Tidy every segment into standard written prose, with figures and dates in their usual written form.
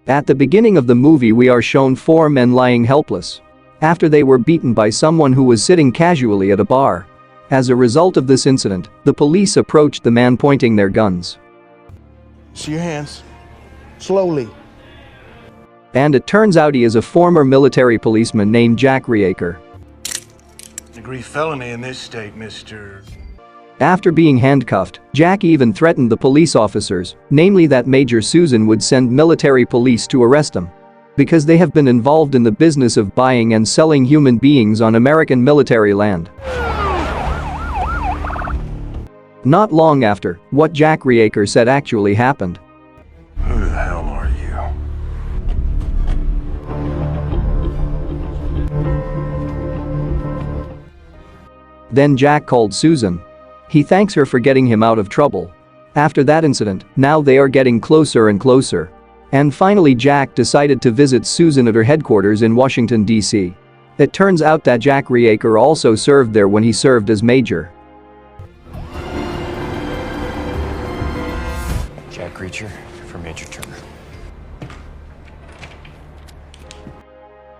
At the beginning of the movie we are shown four men lying helpless after they were beaten by someone who was sitting casually at a bar. As a result of this incident, the police approached the man pointing their guns. See your hands. Slowly. And it turns out he is a former military policeman named Jack Reacre. Degree felony in this state, Mr. After being handcuffed, Jack even threatened the police officers, namely that Major Susan would send military police to arrest him because they have been involved in the business of buying and selling human beings on American military land. Not long after, what Jack Reacre said actually happened. Who the hell are you? Then Jack called Susan. He thanks her for getting him out of trouble. After that incident, now they are getting closer and closer. And finally Jack decided to visit Susan at her headquarters in Washington, D.C. It turns out that Jack Reacre also served there when he served as major. Jack Reacher for Major Turner.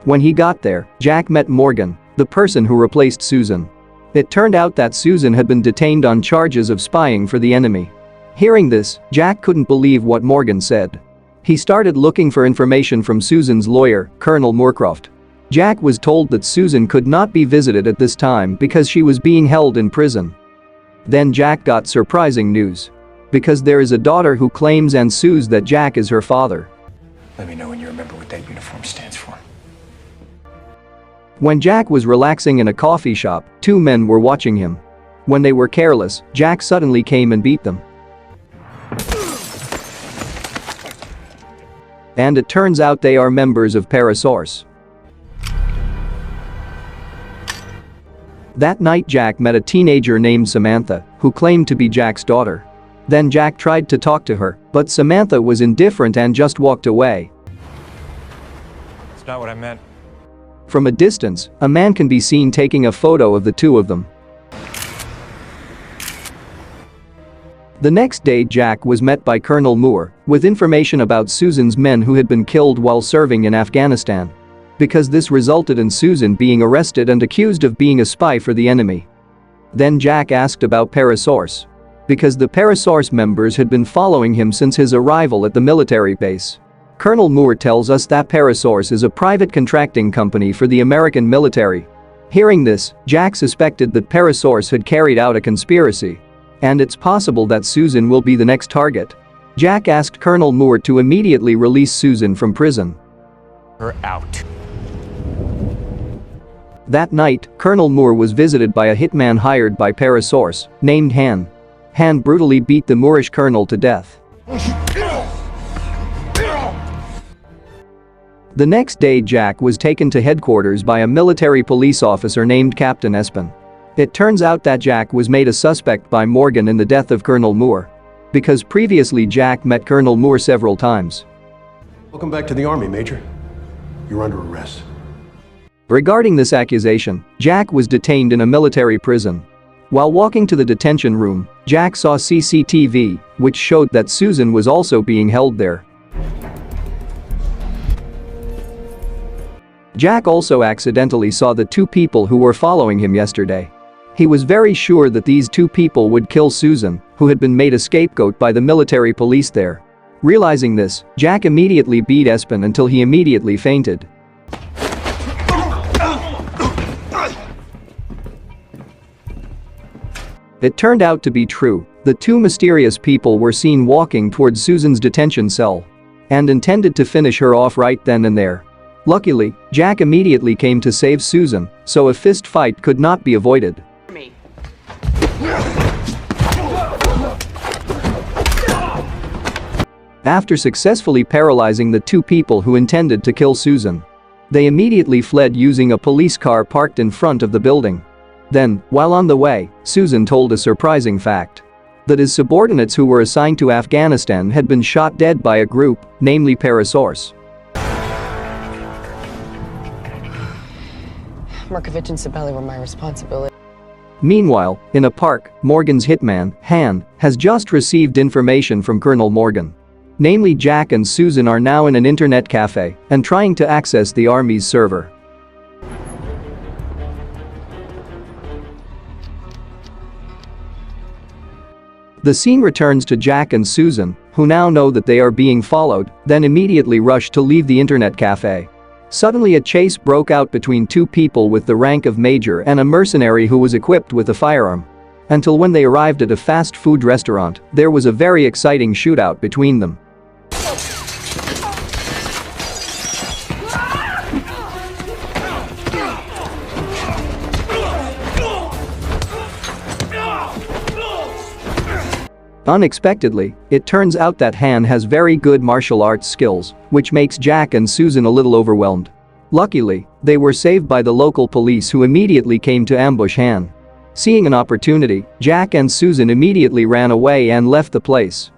When he got there, Jack met Morgan, the person who replaced Susan. It turned out that Susan had been detained on charges of spying for the enemy. Hearing this, Jack couldn't believe what Morgan said. He started looking for information from Susan's lawyer, Colonel Moorcroft. Jack was told that Susan could not be visited at this time because she was being held in prison. Then Jack got surprising news. Because there is a daughter who claims and sues that Jack is her father. Let me know when you remember what that uniform stands for. When Jack was relaxing in a coffee shop, two men were watching him. When they were careless, Jack suddenly came and beat them. And it turns out they are members of Parasource. That night Jack met a teenager named Samantha, who claimed to be Jack's daughter. Then Jack tried to talk to her, but Samantha was indifferent and just walked away. It's not what I meant. From a distance, a man can be seen taking a photo of the two of them. The next day Jack was met by Colonel Moore with information about Susan's men who had been killed while serving in Afghanistan. Because this resulted in Susan being arrested and accused of being a spy for the enemy. Then Jack asked about Parasource. Because the Parasource members had been following him since his arrival at the military base. Colonel Moore tells us that Parasource is a private contracting company for the American military. Hearing this, Jack suspected that Parasource had carried out a conspiracy. And it's possible that Susan will be the next target. Jack asked Colonel Moore to immediately release Susan from prison. Her out. That night, Colonel Moore was visited by a hitman hired by Parasource, named Han. Han brutally beat the Moorish colonel to death. The next day Jack was taken to headquarters by a military police officer named Captain Espen. It turns out that Jack was made a suspect by Morgan in the death of Colonel Moore. Because previously Jack met Colonel Moore several times. Welcome back to the Army, Major. You're under arrest. Regarding this accusation, Jack was detained in a military prison. While walking to the detention room, Jack saw CCTV, which showed that Susan was also being held there. Jack also accidentally saw the two people who were following him yesterday. He was very sure that these two people would kill Susan, who had been made a scapegoat by the military police there. Realizing this, Jack immediately beat Espen until he immediately fainted. It turned out to be true. The two mysterious people were seen walking towards Susan's detention cell and intended to finish her off right then and there. Luckily, Jack immediately came to save Susan, so a fist fight could not be avoided. After successfully paralyzing the two people who intended to kill Susan, they immediately fled using a police car parked in front of the building. Then, while on the way, Susan told a surprising fact. That his subordinates who were assigned to Afghanistan had been shot dead by a group, namely Parasource. Markovich and Sabelli were my responsibility. Meanwhile, in a park, Morgan's hitman, Han, has just received information from Colonel Morgan. Namely, Jack and Susan are now in an internet cafe and trying to access the army's server. The scene returns to Jack and Susan, who now know that they are being followed, then immediately rush to leave the internet cafe. Suddenly a chase broke out between two people with the rank of major and a mercenary who was equipped with a firearm. Until when they arrived at a fast food restaurant, there was a very exciting shootout between them. Unexpectedly, it turns out that Han has very good martial arts skills, which makes Jack and Susan a little overwhelmed. Luckily, they were saved by the local police who immediately came to ambush Han. Seeing an opportunity, Jack and Susan immediately ran away and left the place.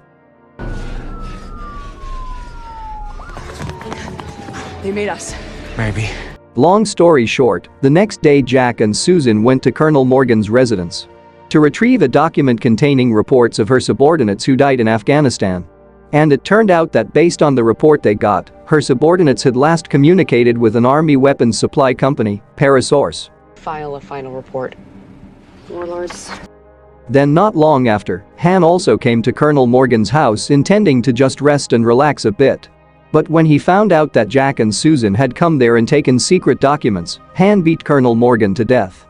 They made us. Maybe. Long story short, the next day Jack and Susan went to Colonel Morgan's residence to retrieve a document containing reports of her subordinates who died in Afghanistan. And it turned out that based on the report they got, her subordinates had last communicated with an army weapons supply company, Parasource. File a final report. Warlords. Then not long after, Han also came to Colonel Morgan's house intending to just rest and relax a bit. But when he found out that Jack and Susan had come there and taken secret documents, Han beat Colonel Morgan to death.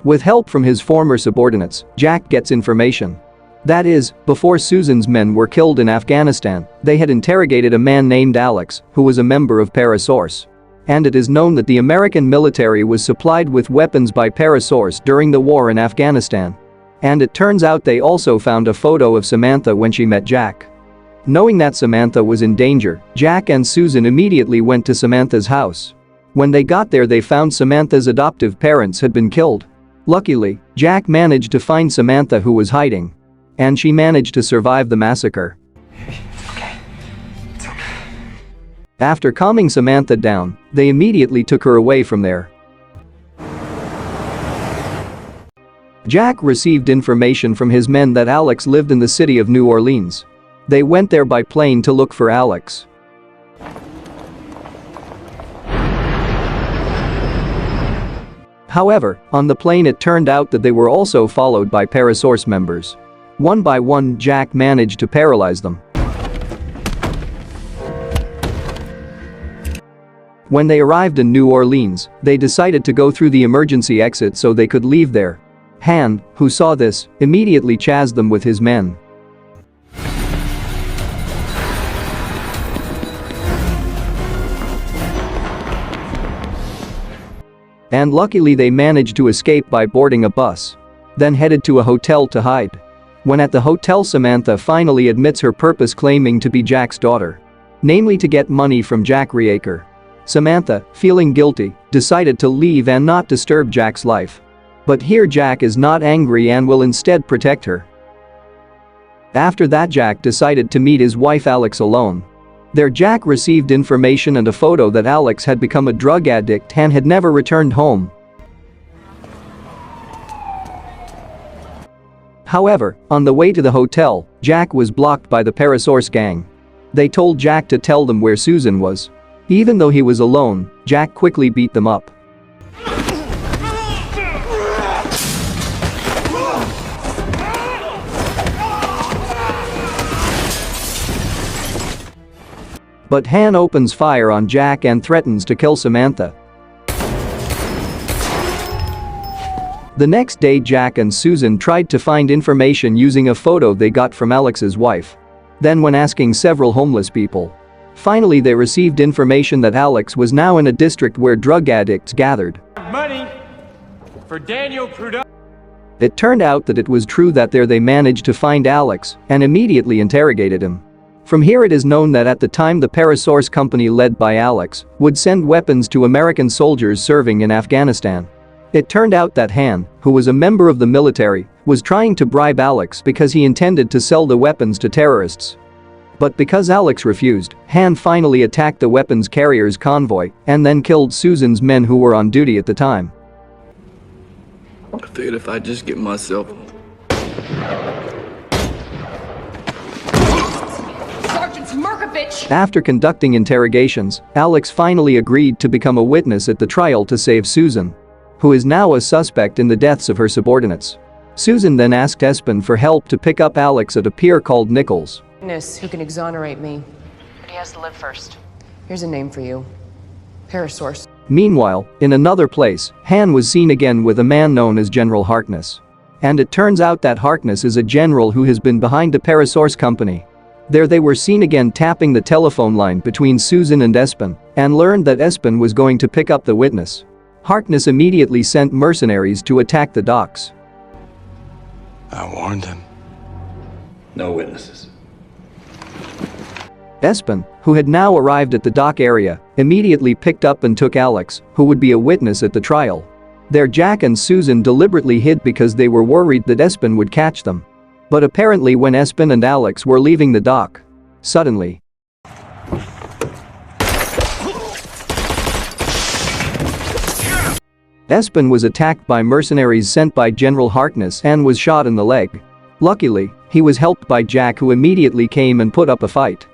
With help from his former subordinates, Jack gets information. That is, before Susan's men were killed in Afghanistan, they had interrogated a man named Alex, who was a member of Parasource. And it is known that the American military was supplied with weapons by Parasource during the war in Afghanistan. And it turns out they also found a photo of Samantha when she met Jack. Knowing that Samantha was in danger, Jack and Susan immediately went to Samantha's house. When they got there, they found Samantha's adoptive parents had been killed. Luckily, Jack managed to find Samantha, who was hiding. And she managed to survive the massacre. It's okay. After calming Samantha down, they immediately took her away from there. Jack received information from his men that Alex lived in the city of New Orleans. They went there by plane to look for Alex. However, on the plane it turned out that they were also followed by Parasource members. One by one, Jack managed to paralyze them. When they arrived in New Orleans, they decided to go through the emergency exit so they could leave there. Han, who saw this, immediately chased them with his men. And luckily they managed to escape by boarding a bus. Then headed to a hotel to hide. When at the hotel, Samantha finally admits her purpose, claiming to be Jack's daughter. Namely, to get money from Jack Reacre. Samantha, feeling guilty, decided to leave and not disturb Jack's life. But here Jack is not angry and will instead protect her. After that, Jack decided to meet his wife Alex alone. There Jack received information and a photo that Alex had become a drug addict and had never returned home. However, on the way to the hotel, Jack was blocked by the Parasource gang. They told Jack to tell them where Susan was. Even though he was alone, Jack quickly beat them up. But Han opens fire on Jack and threatens to kill Samantha. The next day, Jack and Susan tried to find information using a photo they got from Alex's wife. Then when asking several homeless people, finally they received information that Alex was now in a district where drug addicts gathered. Money for Daniel Prudhomme. It turned out that it was true that there they managed to find Alex and immediately interrogated him. From here it is known that at the time the Parasource company led by Alex would send weapons to American soldiers serving in Afghanistan. It turned out that Han, who was a member of the military, was trying to bribe Alex because he intended to sell the weapons to terrorists. But because Alex refused, Han finally attacked the weapons carrier's convoy and then killed Susan's men who were on duty at the time. I figured if I just get myself Sergeant Smirkovich! After conducting interrogations, Alex finally agreed to become a witness at the trial to save Susan, who is now a suspect in the deaths of her subordinates. Susan then asked Espen for help to pick up Alex at a pier called Nichols. Witness who can exonerate me. But he has to live first. Here's a name for you. Parasource. Meanwhile, in another place, Han was seen again with a man known as General Harkness. And it turns out that Harkness is a general who has been behind the Parasource company. There they were seen again tapping the telephone line between Susan and Espen, and learned that Espen was going to pick up the witness. Harkness immediately sent mercenaries to attack the docks. I warned him. No witnesses. Espen, who had now arrived at the dock area, immediately picked up and took Alex, who would be a witness at the trial. There Jack and Susan deliberately hid because they were worried that Espen would catch them. But apparently when Espen and Alex were leaving the dock, suddenly Espen was attacked by mercenaries sent by General Harkness and was shot in the leg. Luckily, he was helped by Jack, who immediately came and put up a fight.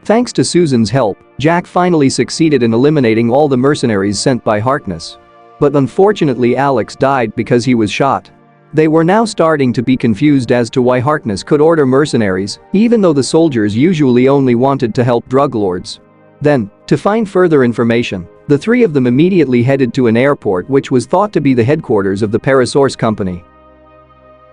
Thanks to Susan's help, Jack finally succeeded in eliminating all the mercenaries sent by Harkness. But unfortunately Alex died because he was shot. They were now starting to be confused as to why Harkness could order mercenaries, even though the soldiers usually only wanted to help drug lords. Then, to find further information, the three of them immediately headed to an airport which was thought to be the headquarters of the Parasource company.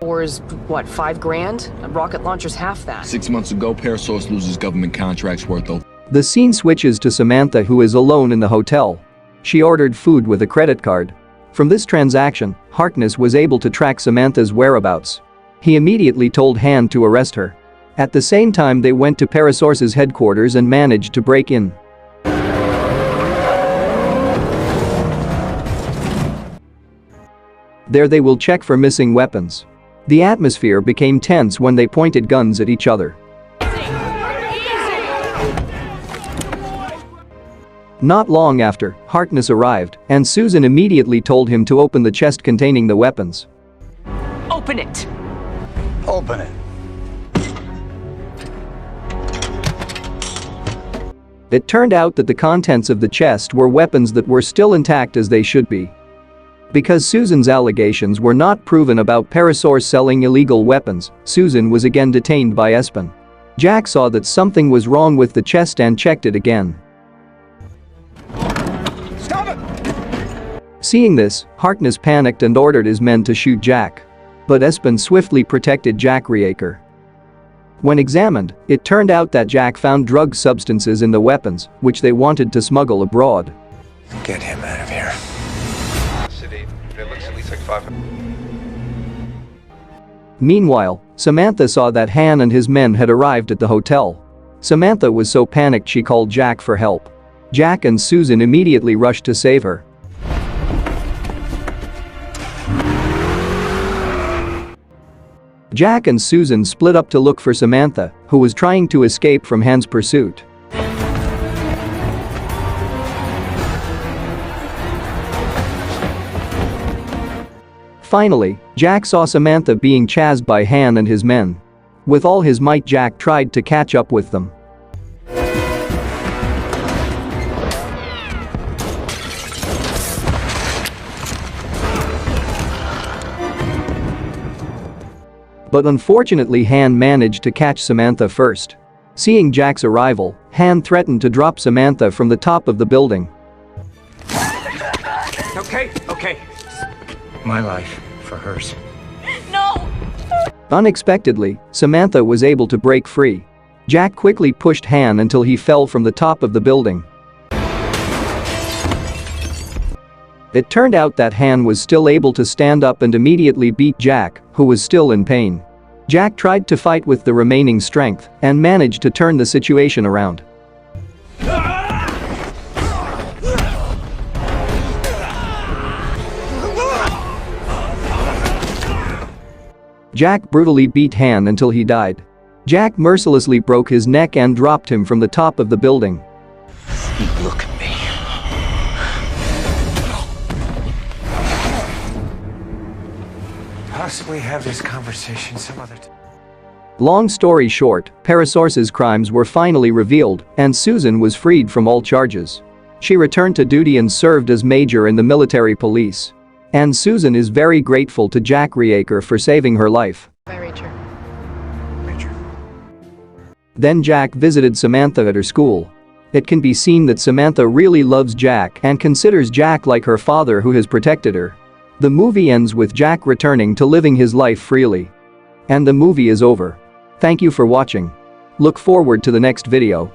Or is, what, $5,000? A rocket launcher's half that. 6 months ago, Parasource loses government contracts worth over. The scene switches to Samantha, who is alone in the hotel. She ordered food with a credit card. From this transaction, Harkness was able to track Samantha's whereabouts. He immediately told Han to arrest her. At the same time they went to Parasource's headquarters and managed to break in. There they will check for missing weapons. The atmosphere became tense when they pointed guns at each other. Not long after, Harkness arrived, and Susan immediately told him to open the chest containing the weapons. Open it! Open it. It turned out that the contents of the chest were weapons that were still intact as they should be. Because Susan's allegations were not proven about Parasource selling illegal weapons, Susan was again detained by Espen. Jack saw that something was wrong with the chest and checked it again. Stop it! Seeing this, Harkness panicked and ordered his men to shoot Jack. But Espen swiftly protected Jack Reacre. When examined, it turned out that Jack found drug substances in the weapons, which they wanted to smuggle abroad. Get him out of here. It looks at least like 500. Meanwhile, Samantha saw that Han and his men had arrived at the hotel. Samantha was so panicked she called Jack for help. Jack and Susan immediately rushed to save her. Jack and Susan split up to look for Samantha, who was trying to escape from Han's pursuit. Finally, Jack saw Samantha being chased by Han and his men. With all his might, Jack tried to catch up with them. But unfortunately Han managed to catch Samantha first. Seeing Jack's arrival, Han threatened to drop Samantha from the top of the building. Okay. My life for hers. Unexpectedly, Samantha was able to break free. Jack quickly pushed Han until he fell from the top of the building. It turned out that Han was still able to stand up and immediately beat Jack, who was still in pain. Jack tried to fight with the remaining strength and managed to turn the situation around. Jack brutally beat Han until he died. Jack mercilessly broke his neck and dropped him from the top of the building. Look at me. Possibly have this conversation some other time. Long story short, Parasource's crimes were finally revealed, and Susan was freed from all charges. She returned to duty and served as major in the military police. And Susan is very grateful to Jack Reacre for saving her life. Bye, Rachel. Then Jack visited Samantha at her school. It can be seen that Samantha really loves Jack and considers Jack like her father who has protected her. The movie ends with Jack returning to living his life freely. And the movie is over. Thank you for watching. Look forward to the next video.